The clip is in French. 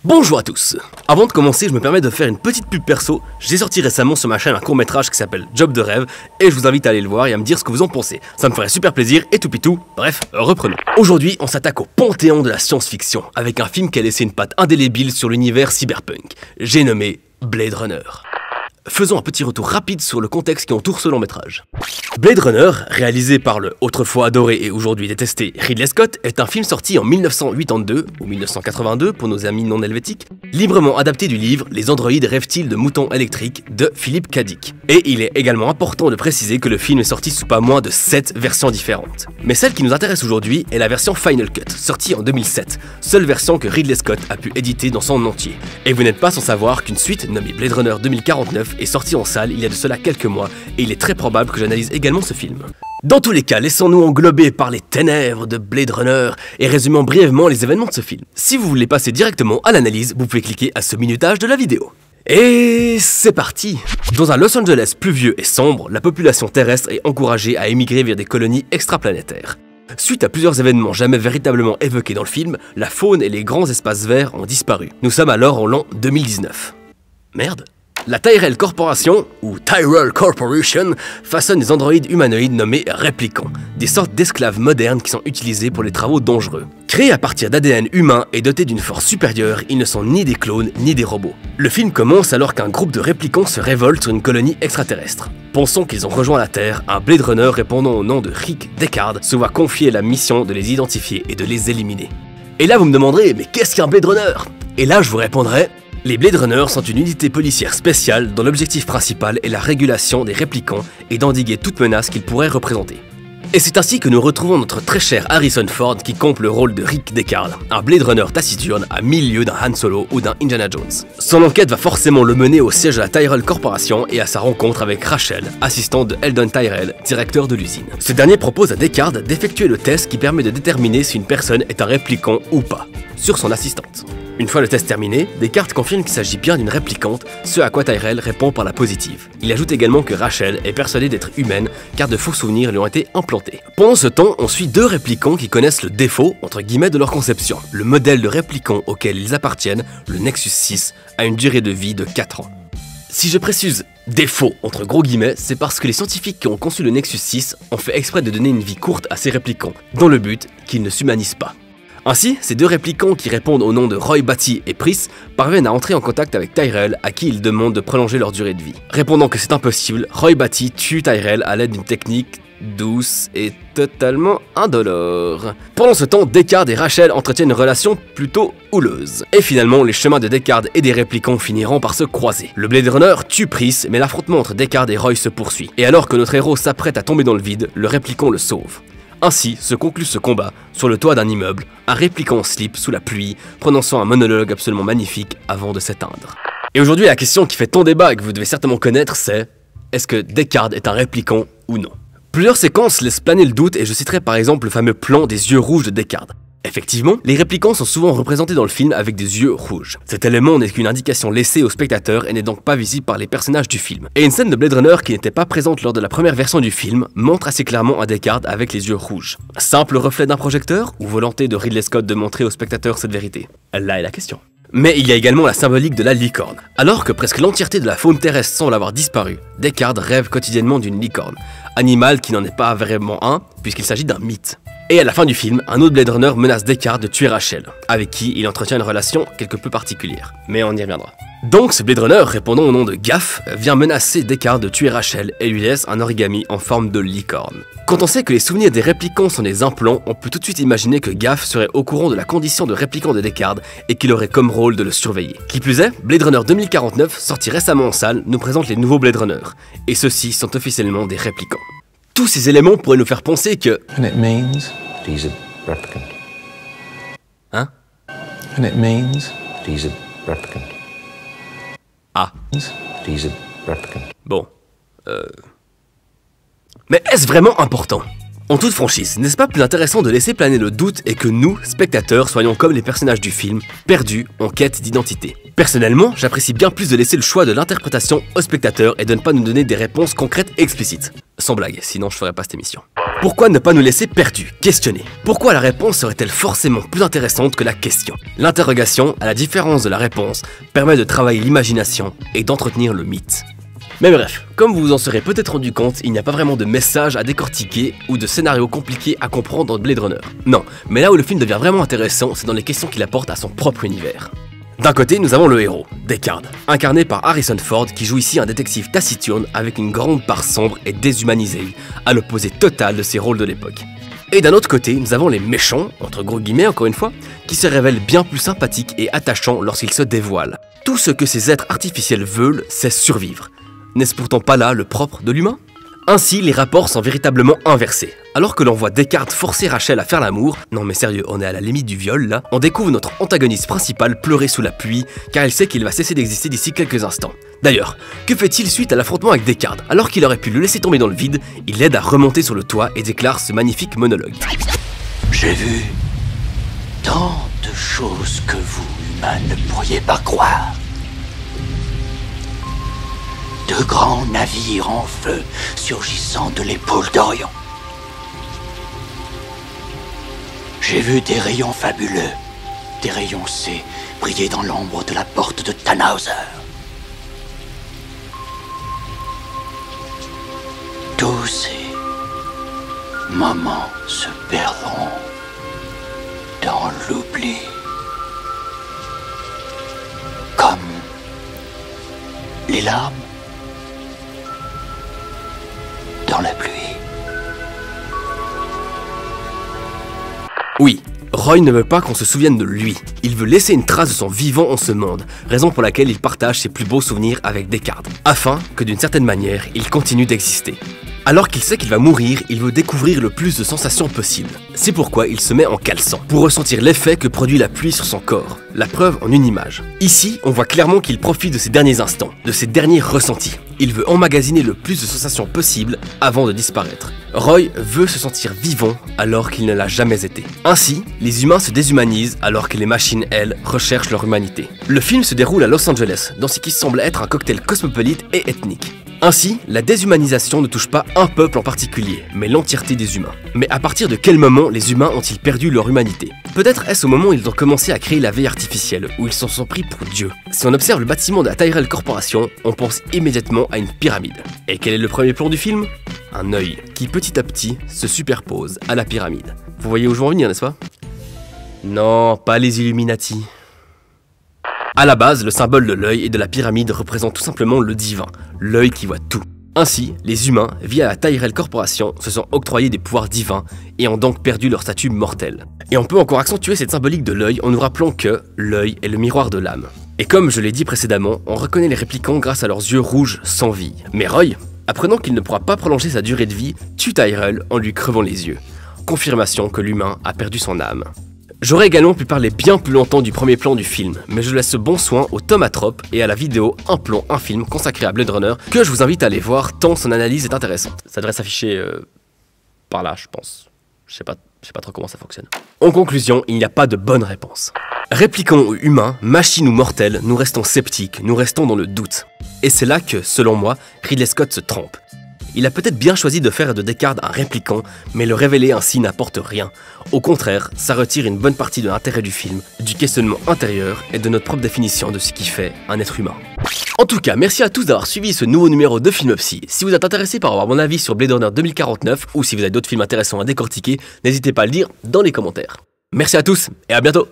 Bonjour à tous. Avant de commencer, je me permets de faire une petite pub perso. J'ai sorti récemment sur ma chaîne un court-métrage qui s'appelle Job de rêve et je vous invite à aller le voir et à me dire ce que vous en pensez. Ça me ferait super plaisir et tout pitou. Bref, reprenons. Aujourd'hui, on s'attaque au panthéon de la science-fiction avec un film qui a laissé une patte indélébile sur l'univers cyberpunk. J'ai nommé Blade Runner. Faisons un petit retour rapide sur le contexte qui entoure ce long métrage. Blade Runner, réalisé par le autrefois adoré et aujourd'hui détesté Ridley Scott, est un film sorti en 1982, ou 1982 pour nos amis non helvétiques, librement adapté du livre Les androïdes rêvent-ils de moutons électriques de Philip K. Dick. Et il est également important de préciser que le film est sorti sous pas moins de 7 versions différentes. Mais celle qui nous intéresse aujourd'hui est la version Final Cut, sortie en 2007, seule version que Ridley Scott a pu éditer dans son entier. Et vous n'êtes pas sans savoir qu'une suite nommée Blade Runner 2049 est sorti en salle il y a de cela quelques mois et il est très probable que j'analyse également ce film. Dans tous les cas, laissons-nous englober par les ténèbres de Blade Runner et résumons brièvement les événements de ce film. Si vous voulez passer directement à l'analyse, vous pouvez cliquer à ce minutage de la vidéo. Et c'est parti! Dans un Los Angeles pluvieux et sombre, la population terrestre est encouragée à émigrer vers des colonies extraplanétaires. Suite à plusieurs événements jamais véritablement évoqués dans le film, la faune et les grands espaces verts ont disparu. Nous sommes alors en l'an 2019. Merde! La Tyrell Corporation, ou Tyrell Corporation, façonne des androïdes humanoïdes nommés réplicants, des sortes d'esclaves modernes qui sont utilisés pour les travaux dangereux. Créés à partir d'ADN humain et dotés d'une force supérieure, ils ne sont ni des clones ni des robots. Le film commence alors qu'un groupe de réplicants se révolte sur une colonie extraterrestre. Pensant qu'ils ont rejoint la Terre, un Blade Runner répondant au nom de Rick Deckard se voit confier la mission de les identifier et de les éliminer. Et là vous me demanderez, mais qu'est-ce qu'un Blade Runner? Et là je vous répondrai... Les Blade Runners sont une unité policière spéciale dont l'objectif principal est la régulation des réplicants et d'endiguer toute menace qu'ils pourraient représenter. Et c'est ainsi que nous retrouvons notre très cher Harrison Ford qui campe le rôle de Rick Deckard, un Blade Runner taciturne à 1000 lieues d'un Han Solo ou d'un Indiana Jones. Son enquête va forcément le mener au siège de la Tyrell Corporation et à sa rencontre avec Rachel, assistante de Eldon Tyrell, directeur de l'usine. Ce dernier propose à Deckard d'effectuer le test qui permet de déterminer si une personne est un réplicant ou pas, sur son assistante. Une fois le test terminé, Deckard confirme qu'il s'agit bien d'une réplicante, ce à quoi Tyrell répond par la positive. Il ajoute également que Rachel est persuadée d'être humaine car de faux souvenirs lui ont été implantés. Pendant ce temps, on suit deux réplicants qui connaissent le défaut, entre guillemets, de leur conception. Le modèle de réplicant auquel ils appartiennent, le Nexus 6, a une durée de vie de 4 ans. Si je précise défaut entre gros guillemets, c'est parce que les scientifiques qui ont conçu le Nexus 6 ont fait exprès de donner une vie courte à ces réplicants, dans le but qu'ils ne s'humanisent pas. Ainsi, ces deux réplicants qui répondent au nom de Roy Batty et Pris parviennent à entrer en contact avec Tyrell à qui ils demandent de prolonger leur durée de vie. Répondant que c'est impossible, Roy Batty tue Tyrell à l'aide d'une technique douce et totalement indolore. Pendant ce temps, Deckard et Rachel entretiennent une relation plutôt houleuse. Et finalement, les chemins de Deckard et des réplicants finiront par se croiser. Le Blade Runner tue Pris, mais l'affrontement entre Deckard et Roy se poursuit. Et alors que notre héros s'apprête à tomber dans le vide, le réplicant le sauve. Ainsi se conclut ce combat sur le toit d'un immeuble, un réplicant en slip sous la pluie, prononçant un monologue absolument magnifique avant de s'éteindre. Et aujourd'hui, la question qui fait tant débat et que vous devez certainement connaître, c'est est-ce que Deckard est un réplicant ou non? Plusieurs séquences laissent planer le doute et je citerai par exemple le fameux plan des yeux rouges de Deckard. Effectivement, les réplicants sont souvent représentés dans le film avec des yeux rouges. Cet élément n'est qu'une indication laissée au spectateur et n'est donc pas visible par les personnages du film. Et une scène de Blade Runner qui n'était pas présente lors de la première version du film montre assez clairement un Deckard avec les yeux rouges. Simple reflet d'un projecteur ou volonté de Ridley Scott de montrer au spectateur cette vérité? Là est la question. Mais il y a également la symbolique de la licorne. Alors que presque l'entièreté de la faune terrestre semble avoir disparu, Deckard rêve quotidiennement d'une licorne, animal qui n'en est pas vraiment un puisqu'il s'agit d'un mythe. Et à la fin du film, un autre Blade Runner menace Deckard de tuer Rachel, avec qui il entretient une relation quelque peu particulière. Mais on y reviendra. Donc ce Blade Runner, répondant au nom de Gaff, vient menacer Deckard de tuer Rachel et lui laisse un origami en forme de licorne. Quand on sait que les souvenirs des réplicants sont des implants, on peut tout de suite imaginer que Gaff serait au courant de la condition de réplicant de Deckard et qu'il aurait comme rôle de le surveiller. Qui plus est, Blade Runner 2049, sorti récemment en salle, nous présente les nouveaux Blade Runner, et ceux-ci sont officiellement des réplicants. Tous ces éléments pourraient nous faire penser que... And it means he's a replicant. Hein? And it means he's a replicant. Ah. He's a replicant. Bon. Mais est-ce vraiment important? En toute franchise, n'est-ce pas plus intéressant de laisser planer le doute et que nous, spectateurs, soyons comme les personnages du film, perdus en quête d'identité? Personnellement, j'apprécie bien plus de laisser le choix de l'interprétation au spectateur et de ne pas nous donner des réponses concrètes et explicites. Sans blague, sinon je ferais pas cette émission. Pourquoi ne pas nous laisser perdus, questionnés? Pourquoi la réponse serait-elle forcément plus intéressante que la question? L'interrogation, à la différence de la réponse, permet de travailler l'imagination et d'entretenir le mythe. Mais bref, comme vous vous en serez peut-être rendu compte, il n'y a pas vraiment de message à décortiquer ou de scénario compliqué à comprendre dans Blade Runner. Non, mais là où le film devient vraiment intéressant, c'est dans les questions qu'il apporte à son propre univers. D'un côté, nous avons le héros, Deckard, incarné par Harrison Ford, qui joue ici un détective taciturne avec une grande part sombre et déshumanisée, à l'opposé total de ses rôles de l'époque. Et d'un autre côté, nous avons les méchants, entre gros guillemets encore une fois, qui se révèlent bien plus sympathiques et attachants lorsqu'ils se dévoilent. Tout ce que ces êtres artificiels veulent, c'est survivre. N'est-ce pourtant pas là le propre de l'humain? Ainsi, les rapports sont véritablement inversés. Alors que l'on voit Deckard forcer Rachel à faire l'amour, non mais sérieux, on est à la limite du viol là, on découvre notre antagoniste principal pleurer sous la pluie, car il sait qu'il va cesser d'exister d'ici quelques instants. D'ailleurs, que fait-il suite à l'affrontement avec Deckard? Alors qu'il aurait pu le laisser tomber dans le vide, il l'aide à remonter sur le toit et déclare ce magnifique monologue. J'ai vu tant de choses que vous, humains, ne pourriez pas croire. De grands navires en feu surgissant de l'épaule d'Orion. J'ai vu des rayons fabuleux, des rayons C briller dans l'ombre de la porte de Tannhauser. Tous ces moments se perdront dans l'oubli. Comme les larmes dans la pluie. Oui, Roy ne veut pas qu'on se souvienne de lui. Il veut laisser une trace de son vivant en ce monde, raison pour laquelle il partage ses plus beaux souvenirs avec Deckard, afin que d'une certaine manière, il continue d'exister. Alors qu'il sait qu'il va mourir, il veut découvrir le plus de sensations possible. C'est pourquoi il se met en caleçon, pour ressentir l'effet que produit la pluie sur son corps. La preuve en une image. Ici, on voit clairement qu'il profite de ses derniers instants, de ses derniers ressentis. Il veut emmagasiner le plus de sensations possible avant de disparaître. Roy veut se sentir vivant alors qu'il ne l'a jamais été. Ainsi, les humains se déshumanisent alors que les machines, elles, recherchent leur humanité. Le film se déroule à Los Angeles, dans ce qui semble être un cocktail cosmopolite et ethnique. Ainsi, la déshumanisation ne touche pas un peuple en particulier, mais l'entièreté des humains. Mais à partir de quel moment les humains ont-ils perdu leur humanité? Peut-être est-ce au moment où ils ont commencé à créer la veille artificielle, où ils s'en sont pris pour Dieu. Si on observe le bâtiment de la Tyrell Corporation, on pense immédiatement à une pyramide. Et quel est le premier plan du film? Un œil, qui petit à petit se superpose à la pyramide. Vous voyez où je veux en venir, n'est-ce pas? Non, pas les Illuminati. À la base, le symbole de l'œil et de la pyramide représente tout simplement le divin, l'œil qui voit tout. Ainsi, les humains, via la Tyrell Corporation, se sont octroyés des pouvoirs divins et ont donc perdu leur statut mortel. Et on peut encore accentuer cette symbolique de l'œil en nous rappelant que l'œil est le miroir de l'âme. Et comme je l'ai dit précédemment, on reconnaît les réplicants grâce à leurs yeux rouges sans vie. Mais Roy, apprenant qu'il ne pourra pas prolonger sa durée de vie, tue Tyrell en lui crevant les yeux. Confirmation que l'humain a perdu son âme. J'aurais également pu parler bien plus longtemps du premier plan du film, mais je laisse ce bon soin au Tomatrope et à la vidéo Un plan, un film consacré à Blade Runner, que je vous invite à aller voir tant son analyse est intéressante. Ça devrait s'afficher par là, je pense. Je sais pas trop comment ça fonctionne. En conclusion, il n'y a pas de bonne réponse. Répliquant ou humains, machines ou mortels, nous restons sceptiques, nous restons dans le doute. Et c'est là que, selon moi, Ridley Scott se trompe. Il a peut-être bien choisi de faire de Deckard un répliquant, mais le révéler ainsi n'apporte rien. Au contraire, ça retire une bonne partie de l'intérêt du film, du questionnement intérieur et de notre propre définition de ce qui fait un être humain. En tout cas, merci à tous d'avoir suivi ce nouveau numéro de Filmopsie. Si vous êtes intéressé par avoir mon avis sur Blade Runner 2049 ou si vous avez d'autres films intéressants à décortiquer, n'hésitez pas à le dire dans les commentaires. Merci à tous et à bientôt.